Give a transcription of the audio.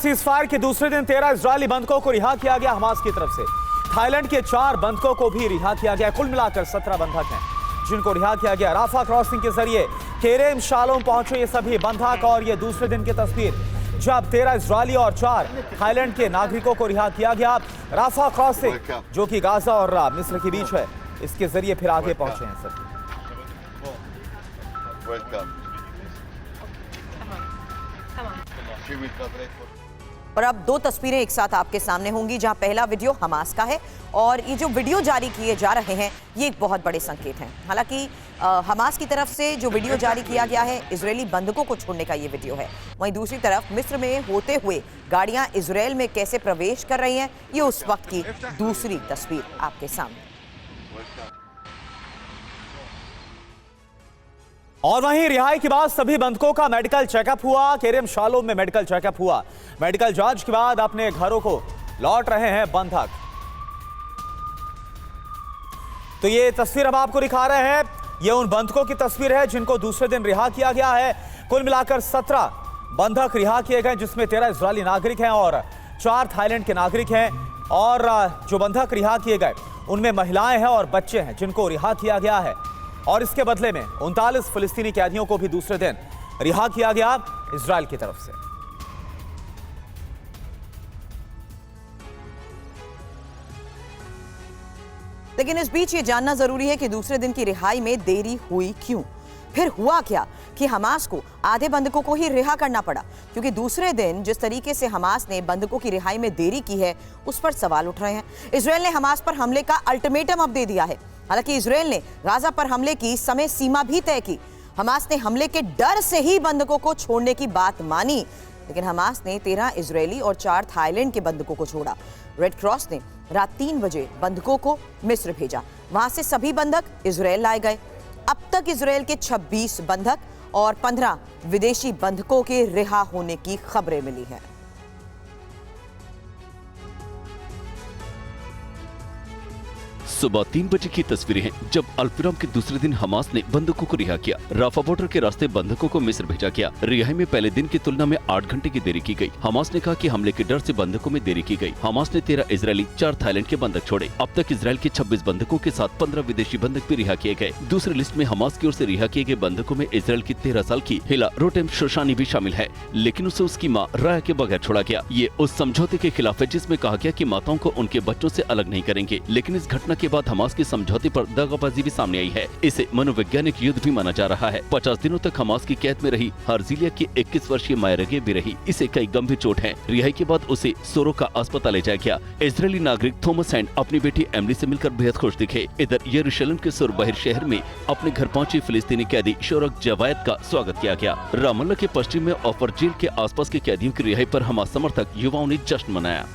Ceasefire के दूसरे दिन 13 इजरायली बंधकों को रिहा किया गया हमास की तरफ से। थाईलैंड के 4 बंधकों को भी रिहा किया गया। कुल मिलाकर 17 बंधक हैं जिनको रिहा किया गया। राफा क्रॉसिंग के जरिए केरेम शालोम पहुंचे ये सभी बंधक। और ये दूसरे दिन की तस्वीर जब 13 इजरायली और 4 थाईलैंड के नागरिकों को रिहा किया गया। राफा क्रॉसिंग जो कि गाजा और मिस्र के बीच है, इसके जरिए फिर आगे पहुंचे हैं सर। और अब 2 तस्वीरें एक साथ आपके सामने होंगी, जहां पहला वीडियो हमास का है और ये जो वीडियो जारी किए जा रहे हैं ये एक बहुत बड़े संकेत हैं। हालांकि हमास की तरफ से जो वीडियो जारी किया गया है इजरायली बंधकों को छोड़ने का ये वीडियो है। वहीं दूसरी तरफ मिस्र में होते हुए गाड़ियां इजरायल में कैसे प्रवेश कर रही हैं, ये उस वक्त की दूसरी तस्वीर आपके सामने। और वहीं रिहाई के बाद सभी बंधकों का मेडिकल चेकअप हुआ। केरेम शालोम में मेडिकल चेकअप हुआ। मेडिकल जांच के बाद अपने घरों को लौट रहे हैं बंधक। तो ये तस्वीर हम आपको दिखा रहे हैं, ये उन बंधकों की तस्वीर है जिनको दूसरे दिन रिहा किया गया है। कुल मिलाकर 17 बंधक रिहा किए गए, जिसमें 13 इजरायली नागरिक हैं और 4 थाईलैंड के नागरिक हैं। और जो बंधक रिहा किए गए उनमें महिलाएं हैं और बच्चे हैं जिनको रिहा किया गया है। और इसके बदले में 39 फिलिस्तीनी कैदियों को भी दूसरे दिन रिहा किया गया इजराइल की तरफ से। लेकिन इस बीच ये जानना जरूरी है कि दूसरे दिन की रिहाई में देरी हुई क्यों, फिर हुआ क्या कि हमास को आधे बंधकों को ही रिहा करना पड़ा। क्योंकि दूसरे दिन जिस तरीके से हमास ने बंधकों की रिहाई में देरी की है उस पर सवाल उठ रहे हैं। इजरायल ने हमास पर हमले का अल्टीमेटम अब दे दिया है। हालांकि इजरायल ने गाजा पर हमले की समय सीमा भी तय की। हमास ने हमले के डर से ही बंधकों को छोड़ने की बात मानी, लेकिन हमास ने 13 इजरायली और 4 थाईलैंड के बंधकों को छोड़ा। रेड क्रॉस ने रात 3 बजे बंधकों को मिस्र भेजा। वहां से सभी बंधक इजरायल लाए गए। अब तक इजरायल के 26 बंधक और 15 विदेशी बंधकों के रिहा होने की खबरें मिली हैं। सुबह 3 बजे की तस्वीरें हैं जब अल्पिरम के दूसरे दिन हमास ने बंधकों को रिहा किया। राफा बॉर्डर के रास्ते बंधकों को मिस्र भेजा गया। रिहाई में पहले दिन की तुलना में 8 घंटे की देरी की गई। हमास ने कहा कि हमले के डर से बंधकों में देरी की गई। हमास ने 13 इजरायली 4 थाईलैंड के बंधक छोड़े। अब तक इजरायल के 26 बंधकों के साथ 15 विदेशी बंधक भी रिहा किए गए। दूसरी लिस्ट में हमास की ओर से रिहा किए गए बंधकों में इजरायल की 13 साल की हिला रोटेम शोशानी भी शामिल है, लेकिन उसे उसकी माँ राया के बगैर छोड़ा गया। ये उस समझौते के खिलाफ है जिसमें कहा गया कि माताओं को उनके बच्चों से अलग नहीं करेंगे। लेकिन इस घटना के बाद हमास के समझौते पर दगाबाजी भी सामने आई है। इसे मनोवैज्ञानिक युद्ध भी माना जा रहा है। 50 दिनों तक हमास की कैद में रही हर्जिलिया की 21 वर्षीय मायरगे भी रही। इसे कई गंभीर चोट है। रिहाई के बाद उसे सोरोका अस्पताल ले जाया गया। इजरायली नागरिक थॉमस हैंड अपनी बेटी एमिली से मिलकर बेहद खुश दिखे। इधर यरूशलेम के सुरबहिर शहर में अपने घर पहुंची फिलिस्तीनी कैदी शोरक जवायद का स्वागत किया गया। रामल्ला के पश्चिम में ऑफर जेल के आसपास के कैदियों की रिहाई पर हमास समर्थक युवाओं ने जश्न मनाया।